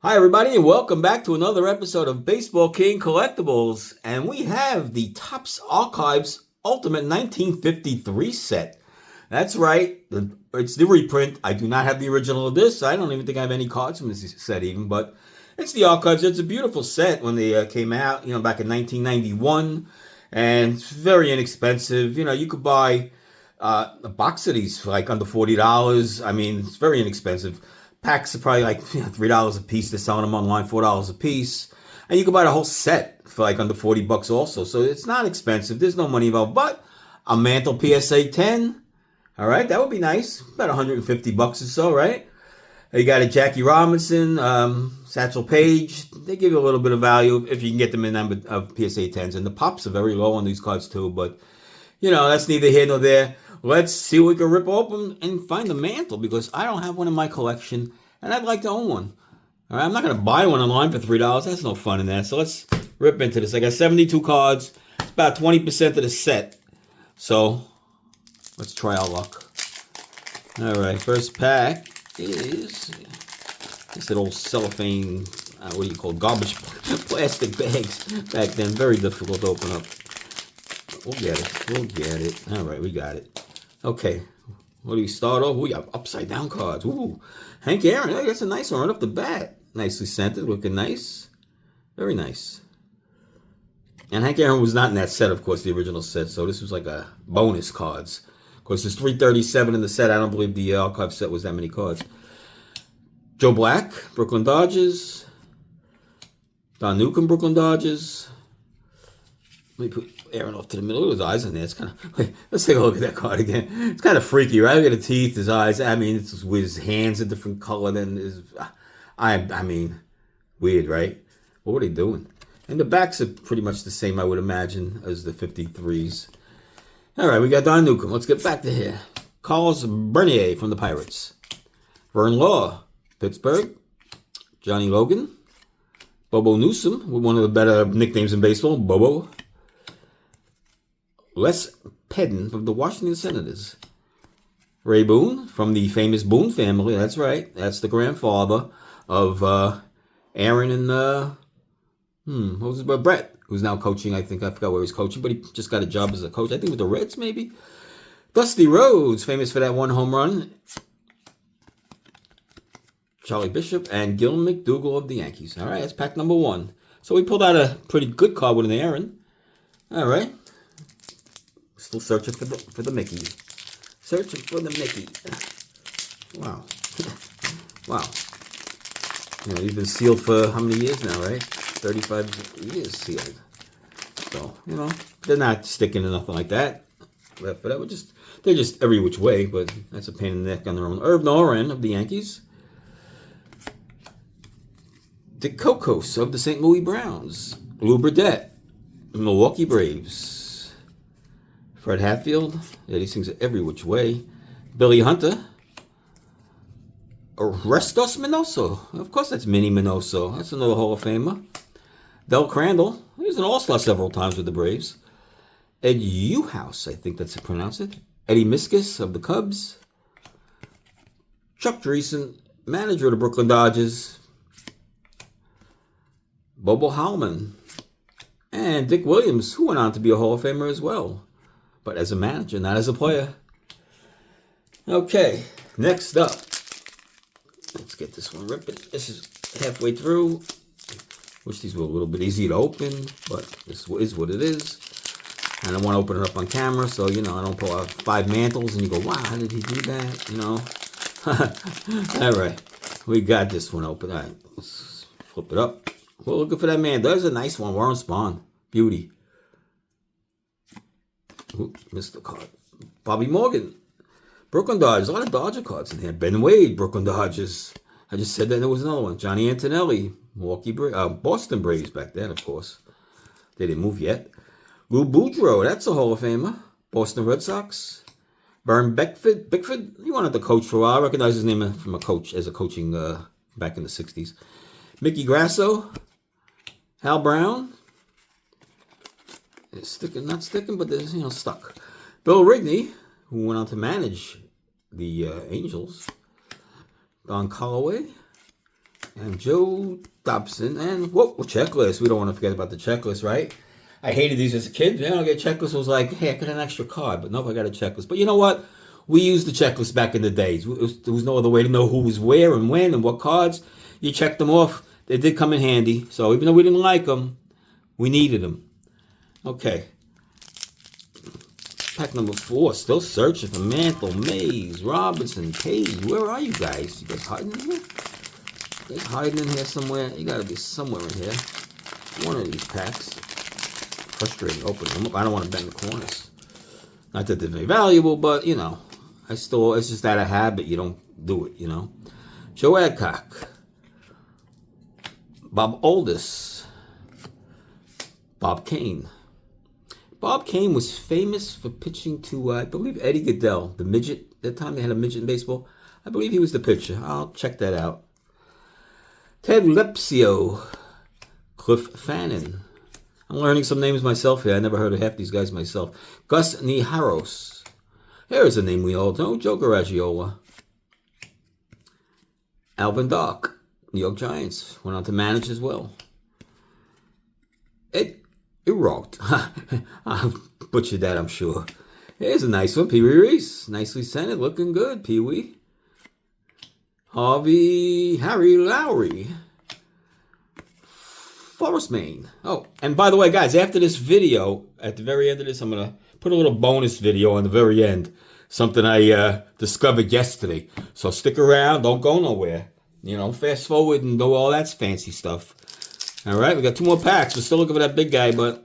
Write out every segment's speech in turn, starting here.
Hi, everybody, and welcome back to another episode of Baseball King Collectibles. And we have the Topps Archives Ultimate 1953 set. That's right, it's the reprint. I do not have the original of this. I don't even think I have any cards from this set, even, but it's the Archives. It's a beautiful set when they came out, back in 1991. And it's very inexpensive. You could buy a box of these for like under $40. I mean, it's very inexpensive. Packs are probably like $3 a piece. They're selling them online, $4 a piece. And you can buy the whole set for like under $40 also. So it's not expensive. There's no money involved. But a Mantle PSA 10. All right, that would be nice. About $150 or so, right? You got a Jackie Robinson, Satchell Paige. They give you a little bit of value if you can get them in number of PSA 10s. And the pops are very low on these cards too. But, that's neither here nor there. Let's see what we can rip open and find the Mantle, because I don't have one in my collection, and I'd like to own one. All right, I'm not going to buy one online for $3. That's no fun in that. So let's rip into this. I got 72 cards. It's about 20% of the set. So let's try our luck. All right, first pack is this old cellophane, what do you call it? Garbage plastic bags back then. Very difficult to open up. We'll get it. We'll get it. All right, we got it. Okay, what do we start off? We have upside down cards. Ooh, Hank Aaron. Hey, that's a nice one right off the bat. Nicely scented, looking nice. Very nice. And Hank Aaron was not in that set, of course, the original set. So this was like a bonus cards. Of course, there's 337 in the set. I don't believe the archive set was that many cards. Joe Black, Brooklyn Dodgers. Don Newcomb, Brooklyn Dodgers. Let me put Aaron off to the middle. Look at his eyes in there. It's kind of. Wait, let's take a look at that card again. It's kind of freaky, right? Look at the teeth, his eyes. I mean, it's with his hands a different color than his. I mean, weird, right? What were they doing? And the backs are pretty much the same, I would imagine, as the 53s. All right, we got Don Newcomb. Let's get back to here. Carlos Bernier from the Pirates. Vern Law, Pittsburgh. Johnny Logan. Bobo Newsom, one of the better nicknames in baseball, Bobo. Les Pedden from the Washington Senators. Ray Boone from the famous Boone family. That's right. That's the grandfather of Aaron and what was his brother? Brett, who's now coaching. I forgot where he's coaching, but he just got a job as a coach. I think with the Reds, maybe. Dusty Rhodes, famous for that one home run. Charlie Bishop and Gil McDougall of the Yankees. All right, that's pack number one. So we pulled out a pretty good card with an Aaron. All right. Still searching for the Mickey. Searching for the Mickey. Wow. Wow. He's been sealed for how many years now, right? 35 years sealed. So, they're not sticking to nothing like that. But that would they're just every which way, but that's a pain in the neck on their own. Irv Noren of the Yankees. Dick Kokos of the St. Louis Browns. Lou Burdett, Milwaukee Braves. Fred Hatfield. Yeah, these things are every which way. Billy Hunter. Restos Minoso. Of course, that's Minnie Minoso. That's another Hall of Famer. Del Crandall. He was an All-Star several times with the Braves. Ed Uhouse, I think that's how you pronounce it. Eddie Miskus of the Cubs. Chuck Dreesen, manager of the Brooklyn Dodgers. Bobo Howman. And Dick Williams, who went on to be a Hall of Famer as well. But as a manager, not as a player. Okay, next up. Let's get this one ripping. This is halfway through. Wish these were a little bit easier to open, but this is what it is. And I want to open it up on camera, so, I don't pull out 5 mantles and you go, wow, how did he do that, All right, we got this one open. All right, let's flip it up. We're looking for that man. There's a nice one. Warren Spahn. Beauty. Ooh, missed the card. Bobby Morgan. Brooklyn Dodgers. A lot of Dodger cards in here. Ben Wade, Brooklyn Dodgers. I just said that and there was another one. Johnny Antonelli. Boston Braves back then, of course. They didn't move yet. Lou Boudreau. That's a Hall of Famer. Boston Red Sox. Vern Bickford. He wanted to coach for a while. I recognize his name from as a coaching back in the 60s. Mickey Grasso. Hal Brown. It's sticking, not sticking, but there's, stuck. Bill Rigney, who went on to manage the Angels. Don Calloway. And Joe Dobson. And whoa, checklist. We don't want to forget about the checklist, right? I hated these as a kid. I get checklist. I was like, hey, I got an extra card, but nope, I got a checklist. But you know what? We used the checklist back in the days. There was no other way to know who was where and when and what cards. You checked them off. They did come in handy. So even though we didn't like them, we needed them. Okay. Pack number 4. Still searching for Mantle, Mays, Robinson, Paige. Where are you guys? You guys hiding in here? You guys hiding in here somewhere? You gotta be somewhere in here. One of these packs. Frustrating opening them up. I don't want to bend the corners. Not that they're very valuable, but you know, it's just out of habit. You don't do it, you know. Joe Adcock. Bob Oldis. Bob Kane. Bob Kane was famous for pitching to, I believe, Eddie Goodell, the midget. That time they had a midget in baseball. I believe he was the pitcher. I'll check that out. Ted Lepsio. Cliff Fannin. I'm learning some names myself here. I never heard of half these guys myself. Gus Niharos. Here's a name we all know. Joe Garagiola. Alvin Dark. New York Giants. Went on to manage as well. Ed Erocht. I butchered that, I'm sure. Here's a nice one. Pee Wee Reese. Nicely scented. Looking good, Pee Wee. Harry Lowry. Forest, Maine. Oh, and by the way, guys, after this video, at the very end of this, I'm going to put a little bonus video on the very end. Something I discovered yesterday. So stick around. Don't go nowhere. You know, fast forward and do all that fancy stuff. All right, we got 2 more packs. We're still looking for that big guy, but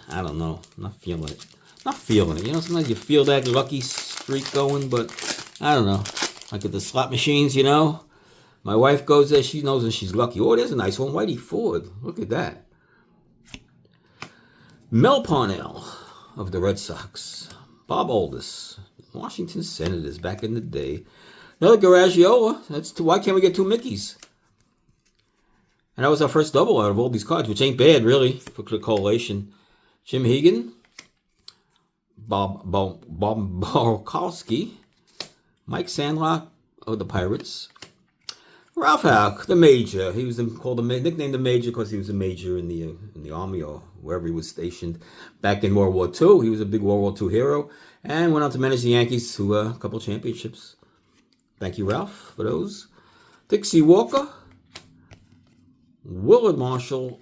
I don't know. I'm not feeling it. Not feeling it. You know, sometimes you feel that lucky streak going, but I don't know. Like at the slot machines, you know. My wife goes there. She knows that she's lucky. Oh, there's a nice one. Whitey Ford. Look at that. Mel Parnell of the Red Sox. Bob Oldis. Washington Senators back in the day. Another Garagiola. Why can't we get 2 Mickeys? And that was our first double out of all these cards, which ain't bad, really, for the collation. Jim Hegan. Bob Borkowski. Mike Sandlock of the Pirates. Ralph Houck, the Major. He was nicknamed the Major because he was a major in the Army or wherever he was stationed back in World War II. He was a big World War II hero and went on to manage the Yankees to a couple of championships. Thank you, Ralph, for those. Dixie Walker. Willard Marshall.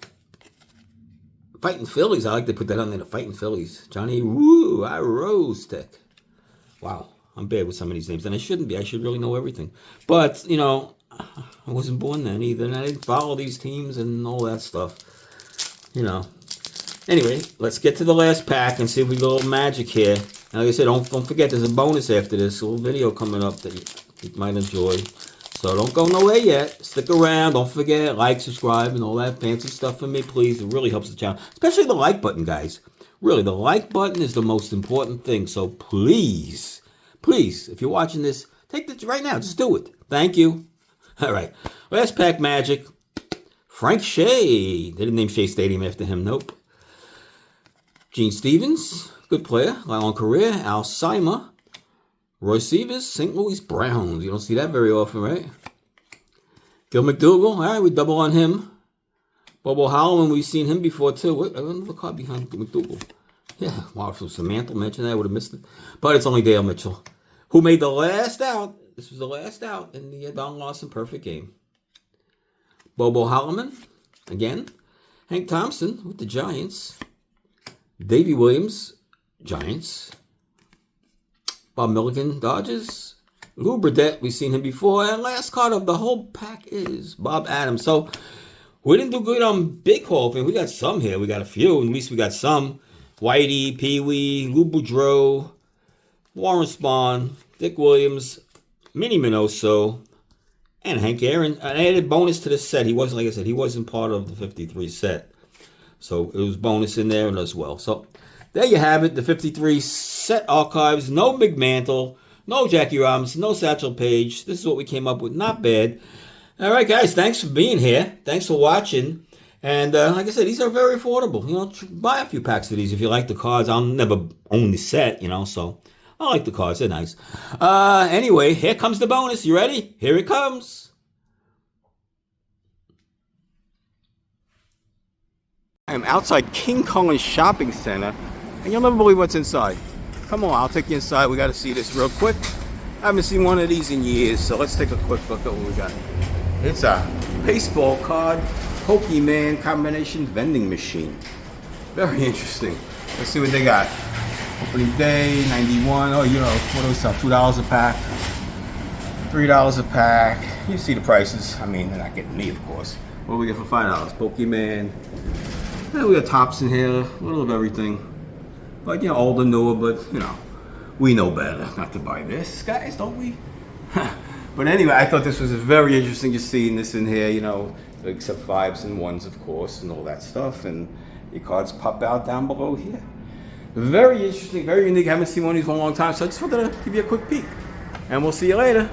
Fighting Phillies. I like to put that on there, the Fighting Phillies. Johnny Woo, I Rose Tech. Wow, I'm bad with some of these names, and I shouldn't be. I should really know everything. But, you know, I wasn't born then either, and I didn't follow these teams and all that stuff. You know. Anyway, let's get to the last pack and see if we get a little magic here. And like I said, don't forget, there's a bonus after this. A little video coming up that you might enjoy. So don't go nowhere yet. Stick around. Don't forget, like, subscribe, and all that fancy stuff for me, please. It really helps the channel. Especially the like button, guys. Really, the like button is the most important thing. So please, please, if you're watching this, take this right now. Just do it. Thank you. All right. Last pack magic. Frank Shea. They didn't name Shea Stadium after him. Nope. Gene Stevens. Good player. Long career. Al Seimer. Roy Severs. St. Louis Browns. You don't see that very often, right? Gil McDougall. All right, we double on him. Bobo Holloman, we've seen him before, too. Wait, I don't know the card behind McDougall. Yeah, wow, if it was Mantle mentioned that, I would have missed it. But it's only Dale Mitchell, who made the last out. This was the last out in the Don Lawson perfect game. Bobo Holloman, again. Hank Thompson with the Giants. Davey Williams, Giants. Bob Milligan, Dodgers. Lou Burdette, we've seen him before. And last card of the whole pack is Bob Adams. So we didn't do good on big Hall of Fame. We got some here. We got a few. At least we got some. Whitey, Pee Wee, Lou Boudreau, Warren Spahn, Dick Williams, Minnie Minoso, and Hank Aaron. An added bonus to the set. He wasn't, like I said, he wasn't part of the 53 set. So it was bonus in there as well. So there you have it. The 53 set archives. No Mickey Mantle. No Jackie Robinson. No Satchell Paige. This is what we came up with. Not bad. All right, guys. Thanks for being here. Thanks for watching. And like I said, these are very affordable. You know, buy a few packs of these if you like the cards. I'll never own the set, you know, so I like the cards. They're nice. Anyway, here comes the bonus. You ready? Here it comes. I am outside King Cullen Shopping Center, and you'll never believe what's inside. Come on, I'll take you inside. We got to see this real quick. I haven't seen one of these in years, so let's take a quick look at what we got. It's a baseball card Pokemon combination vending machine. Very interesting. Let's see what they got. Opening day, 91. Oh, you know, what do we sell? $2 a pack, $3 a pack. You see the prices. I mean, they're not getting me, of course. What do we get for $5? Pokemon. Yeah, we got tops in here, a little of everything. But, you know, older, newer, but, you know, we know better not to buy this, guys, don't we? But anyway, I thought this was very interesting just seeing this in here, you know, except 5s and 1s, of course, and all that stuff. And your cards pop out down below here. Very interesting, very unique. I haven't seen one of these in a long time, so I just wanted to give you a quick peek. And we'll see you later.